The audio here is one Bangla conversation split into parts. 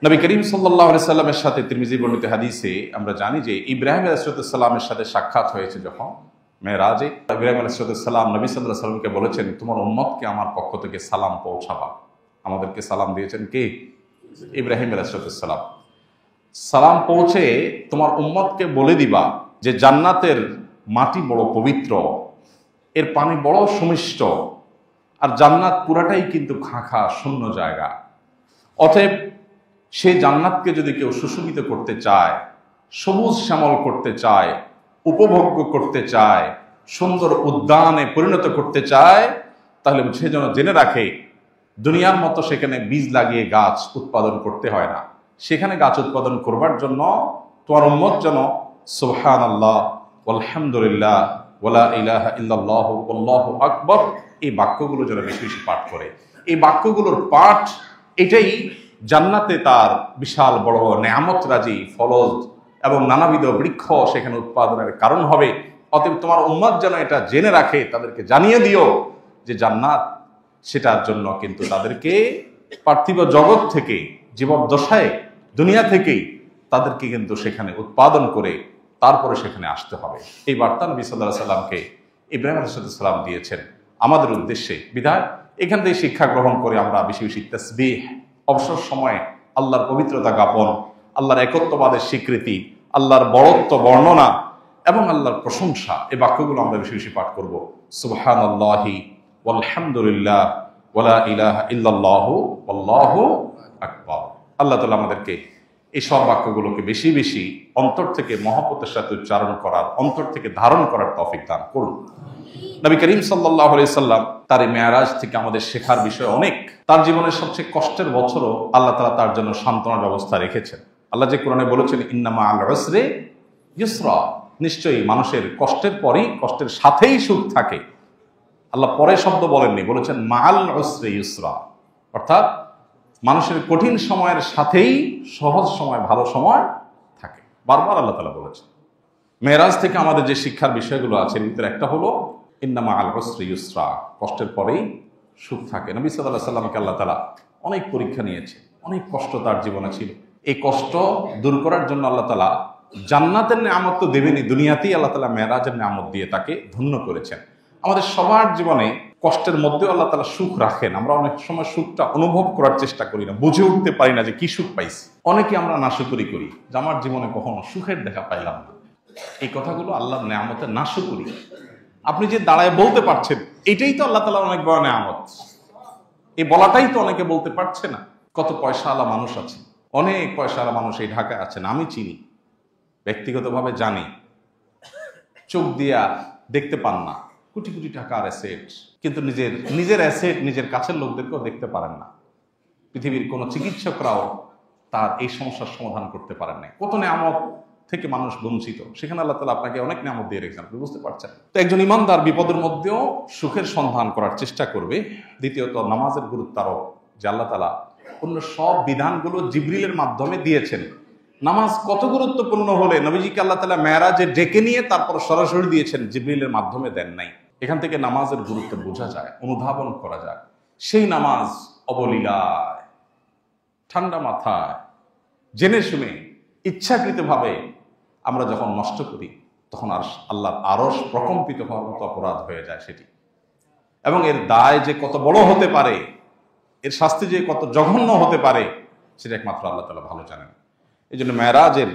নবী করিম সাল্লাল্লাহু আলাইহি সাল্লামের সাথে তিরমিজি বর্ণিত হাদিসে আমরা জানি যে ইব্রাহিম আলাইহিস সালামের সাথে সাক্ষাৎ হয়েছে যখন মেরাজে। ইব্রাহিম আলাইহিস সালাম নবী সাল্লাল্লাহু আলাইহি সাল্লামকে বলেছেন, তোমার উম্মতকে আমার পক্ষ থেকে সালাম পৌঁছাবা। আমাদেরকে সালাম দিয়েছেন কে? ইব্রাহিম আলাইহিস সালাম। সালাম পৌঁছে তোমার উম্মতকে বলে দিবা যে জান্নাতের মাটি বড় পবিত্র, এর পানি বড় সুমিষ্ট, আর জান্নাত পুরাটাই কিন্তু খাঁখা শূন্য জায়গা। অতএব সেই জান্নাতকে যদি কেউ সুশোভিত করতে চায়, সবুজ শ্যামল করতে চায়, উপভোগ্য করতে চায়, সুন্দর উদ্যানে পরিণত করতে চায়, তাহলে সে যেন জেনে রাখে দুনিয়ার মতো সেখানে বীজ লাগিয়ে গাছ উৎপাদন করতে হয় না। সেখানে গাছ উৎপাদন করবার জন্য তোমার উম্মত যেন সুবহানাল্লাহ আলহামদুলিল্লাহ ওয়ালা ইলাহা ইল্লাল্লাহ আল্লাহু আকবার এই বাক্যগুলো যেন বেশি বেশি পাঠ করে। এই বাক্যগুলোর পাঠ এটাই জান্নাতে তার বিশাল বড় নেয়ামত রাজি ফলজ এবং নানাবিধ বৃক্ষ সেখানে উৎপাদনের কারণ হবে। অতএব তোমার উম্মত যেন এটা জেনে রাখে, তাদেরকে জানিয়ে দিও যে জান্নাত সেটার জন্য কিন্তু তাদেরকে পার্থিব জগৎ থেকে জীবদ্দশায় দুনিয়া থেকেই তাদেরকে কিন্তু সেখানে উৎপাদন করে তারপরে সেখানে আসতে হবে। এই বার্তা নবী সাল্লাল্লাহু আলাইহি সাল্লামকে ইব্রাহিম আলাইহিস সালাম দিয়েছেন আমাদের উদ্দেশ্যে। বিধায় এখান থেকে শিক্ষা গ্রহণ করে আমরা বেশি বেশি তাসবিহ, অবসর সময়ে আল্লাহর পবিত্রতা জ্ঞাপন, আল্লাহর একত্ববাদের স্বীকৃতি, আল্লাহর বড়ত্ব বর্ণনা এবং আল্লাহর প্রশংসা, এই বাক্যগুলো আমরা বেশি বেশি পাঠ করব। সুবহানাল্লাহি ওয়ালহামদুলিল্লাহ ওয়ালা ইলাহা ইল্লাল্লাহু আল্লাহু আকবার। আল্লাহ তাআলা আমাদেরকে এই সব বাক্যগুলোকে বেশি বেশি অন্তর থেকে মহব্বতের সাথে উচ্চারণ করার, অন্তর থেকে ধারণ করার তৌফিক দান করুন। নবী করিম সাল্লাল্লাহু আলাইহি সাল্লাম তার মেরাজ থেকে আমাদের শেখার বিষয় অনেক। তার জীবনের সবচেয়ে কষ্টের বছরও আল্লাহ তাআলা তার জন্য সান্ত্বনার ব্যবস্থা রেখেছেন। আল্লাহ যে কোরআনে বলেছেন ইন্না মাআল উসরি ইউসরা, নিশ্চয়ই মানুষের কষ্টের পরই কষ্টের সাথেই সুখ থাকে। আল্লাহ পরে শব্দ বলেননি, বলেছেন মাআল উসরি ইউসরা, অর্থাৎ মানুষের কঠিন সময়ের সাথেই সহজ সময়, ভালো সময় থাকে। বারবার আল্লাহ তাআলা বলেছেন। মেরাজ থেকে আমাদের যে শিক্ষার বিষয়গুলো আছে এর ভিতরে একটা হলো ইন্না মাআল উসরি ইউসরা, কষ্টের পরেই সুখ থাকে। নবী সাল্লাল্লাহু আলাইহি সাল্লামকে আল্লাহ তাআলা অনেক পরীক্ষা নিয়েছে, অনেক কষ্ট তার জীবনে ছিল। এই কষ্ট দূর করার জন্য আল্লাহ তাআলা জান্নাতের নেয়ামত তো দেবেনি, দুনিয়াতেই আল্লাহ তাআলা মেরাজের নেয়ামত দিয়ে তাকে ধন্য করেছেন। আমাদের সবার জীবনে কষ্টের মধ্যেও আল্লাহ তাআলা সুখ রাখেন। আমরা অনেক সময় সুখটা অনুভব করার চেষ্টা করি না, বুঝে উঠতে পারি না যে কি সুখ পাইছি। অনেকে আমরা নাশুকরি করি যে আমার জীবনে কখনো সুখের দেখা পাইলাম না। এই কথাগুলো আল্লাহর নেয়ামতের নাশুকরি। আপনি যে দাঁড়ায় বলতে পারছেন, এটাই তো আল্লাহ তাআলার অনেক বড় নেয়ামত। এই বলাটাই তো অনেকে বলতে পারছে না। কত পয়সাওয়ালা মানুষ আছে, অনেক পয়সাওয়ালা মানুষ এই ঢাকায় আছেন, আমি চিনি, ব্যক্তিগতভাবে জানি, চোখ দিয়া দেখতে পান না, কোটি কোটি টাকার অ্যাসেট, কিন্তু নিজের অ্যাসেট নিজের কাছের লোকদেরকেও দেখতে পারেন না। পৃথিবীর কোনো চিকিৎসকরাও তার এই সমস্যার সমাধান করতে পারেন না। কত নেয়ামত থেকে মানুষ বঞ্চিত, সেখানে আল্লাহ তাআলা আপনাকে অনেক নেয়ামত দিয়ে রেখেছেন, আপনি বুঝতে পারছেন। তো একজন ইমানদার বিপদের মধ্যেও সুখের সন্ধান করার চেষ্টা করবে। দ্বিতীয়ত নামাজের গুরুত্ব আরো, যে আল্লাহ তাআলা অন্য সব বিধানগুলো জিবরিলের মাধ্যমে দিয়েছেন। নামাজ কত গুরুত্বপূর্ণ হলে নবীজিকে আল্লাহ তাআলা মেরাজে ডেকে নিয়ে তারপর সরাসরি দিয়েছেন, জিবরিলের মাধ্যমে দেন নাই। এখান থেকে নামাজের গুরুত্ব বোঝা যায়, অনুধাবন করা যায়। সেই নামাজ অবলীলায়, ঠান্ডা মাথায়, জেনে শুনে, ইচ্ছাকৃতভাবে আমরা যখন নষ্ট করি, তখন আর আল্লাহর আরশ প্রকম্পিত হওয়ার মতো অপরাধ হয়ে যায় সেটি। এবং এর দায় যে কত বড় হতে পারে, এর শাস্তি যে কত জঘন্য হতে পারে, সেটা একমাত্র আল্লাহ তাআলা ভালো জানেন। এই জন্য মেরাজের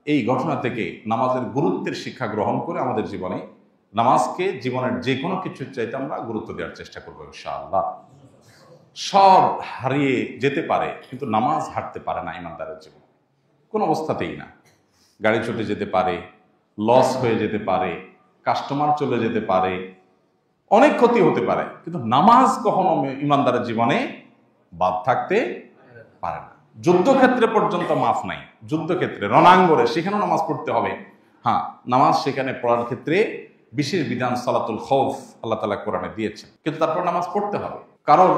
এই ঘটনা থেকে নামাজের গুরুত্বের শিক্ষা গ্রহণ করে আমাদের জীবনে নামাজকে জীবনের যে কোনো কিছুর চাইতে আমরা গুরুত্ব দেওয়ার চেষ্টা করবো ইনশাআল্লাহ। সব হারিয়ে যেতে পারে, কিন্তু নামাজ হারতে পারে না ইমানদারের জীবন, কোনো অবস্থাতেই না। গাড়ি ছুটে যেতে পারে, লস হয়ে যেতে পারে, কাস্টমার চলে যেতে পারে, অনেক ক্ষতি হতে পারে, কিন্তু নামাজ কখনো ইমানদারের জীবনে বাদ থাকতে পারে না। যুদ্ধক্ষেত্রে পর্যন্ত মাফ নাই, যুদ্ধক্ষেত্রে রণাঙ্গনে সেখানেও নামাজ পড়তে হবে। হ্যাঁ, নামাজ সেখানে পড়ার ক্ষেত্রে বিশেষ বিধান সালাতুল খৌফ আল্লাহ তাআলা কোরআনে দিয়েছেন, কিন্তু তারপর নামাজ পড়তে হবে। কারণ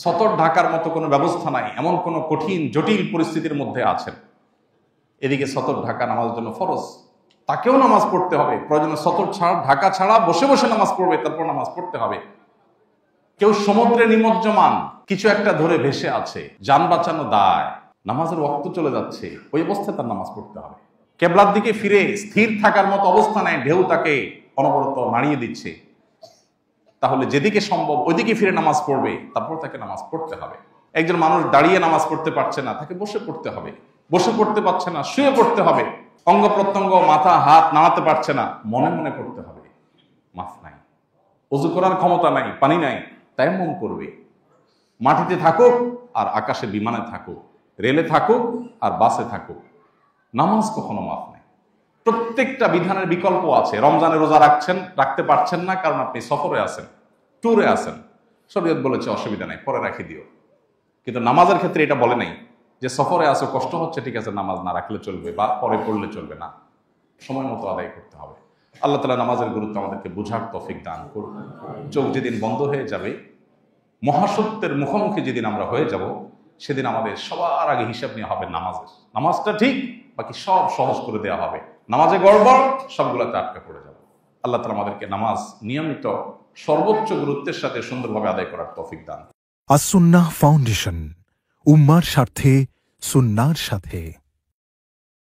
সতর ঢাকার মতো কোনো ব্যবস্থা নাই, এমন কোনো কঠিন জটিল পরিস্থিতির মধ্যে আছেন, এদিকে সতর ঢাকা নামাজের জন্য ফরজ, তাকেও নামাজ পড়তে হবে। প্রয়োজনে সতর ছাড়া, ঢাকা ছাড়া বসে বসে নামাজ পড়বে, তারপর নামাজ পড়তে হবে। কেউ সমুদ্রে নিমজ্জমান, কিছু একটা ধরে ভেসে আছে, যান বাঁচানো দায়, নামাজের ওয়াক্ত চলে যাচ্ছে, ওই অবস্থায় তার নামাজ পড়তে হবে। কেবলার দিকে ফিরে স্থির থাকার মতো অবস্থা নেই, ঢেউ তাকে অনবরত নাড়িয়ে দিচ্ছে, তাহলে যেদিকে সম্ভব ওইদিকে ফিরে নামাজ পড়বে, তারপর তাকে নামাজ পড়তে হবে। একজন মানুষ দাঁড়িয়ে নামাজ পড়তে পারছে না, তাকে বসে পড়তে হবে। বসে পড়তে পারছে না, শুয়ে পড়তে হবে। অঙ্গ প্রত্যঙ্গ, মাথা হাত নাড়াতে পারছে না, মনে মনে পড়তে হবে। মাফ নাই, ওযু করার ক্ষমতা নাই, পানি নাই, তায়াম্মুম করবে। মাটিতে থাকুক আর আকাশে বিমানে থাকুক, রেলে থাকুক আর বাসে থাকুক, নামাজ কখনো মাফ নেই। প্রত্যেকটা বিধানের বিকল্প আছে। রমজানে রোজা রাখতে পারছেন না কারণ আপনি সফরে আছেন, ট্যুরে আছেন, শরীয়ত বলেছে অসুবিধা নাই, পরে রাখি দিও। কিন্তু নামাজের ক্ষেত্রে এটা বলে নাই যে সফরে আসো, কষ্ট হচ্ছে, ঠিক আছে নামাজ না রাখলে চলবে বা পরে পড়লে চলবে না, সময় মতো আদায় করতে হবে। আল্লাহ তাআলা নামাজের গুরুত্ব আমাদেরকে বুঝার তৌফিক দান করুন। চোখ যেদিন বন্ধ হয়ে যাবে, মহাসত্যের মুখোমুখি যেদিন আমরা হয়ে যাব, সেদিন আমাদের সবার আগে হিসাব নেওয়া হবে নামাজের। নামাজটা ঠিক, বাকি সব সহজ করে দেওয়া হবে। নামাজে গড়বড়, সবগুলোতে আটকে পড়ে যাবে। আল্লাহ তাআলা আমাদেরকে নামাজ নিয়মিত সর্বোচ্চ গুরুত্বের সাথে সুন্দরভাবে আদায় করার তৌফিক দান। আস-সুন্নাহ ফাউন্ডেশন, উম্মার স্বার্থে, সুন্নাহর সাথে।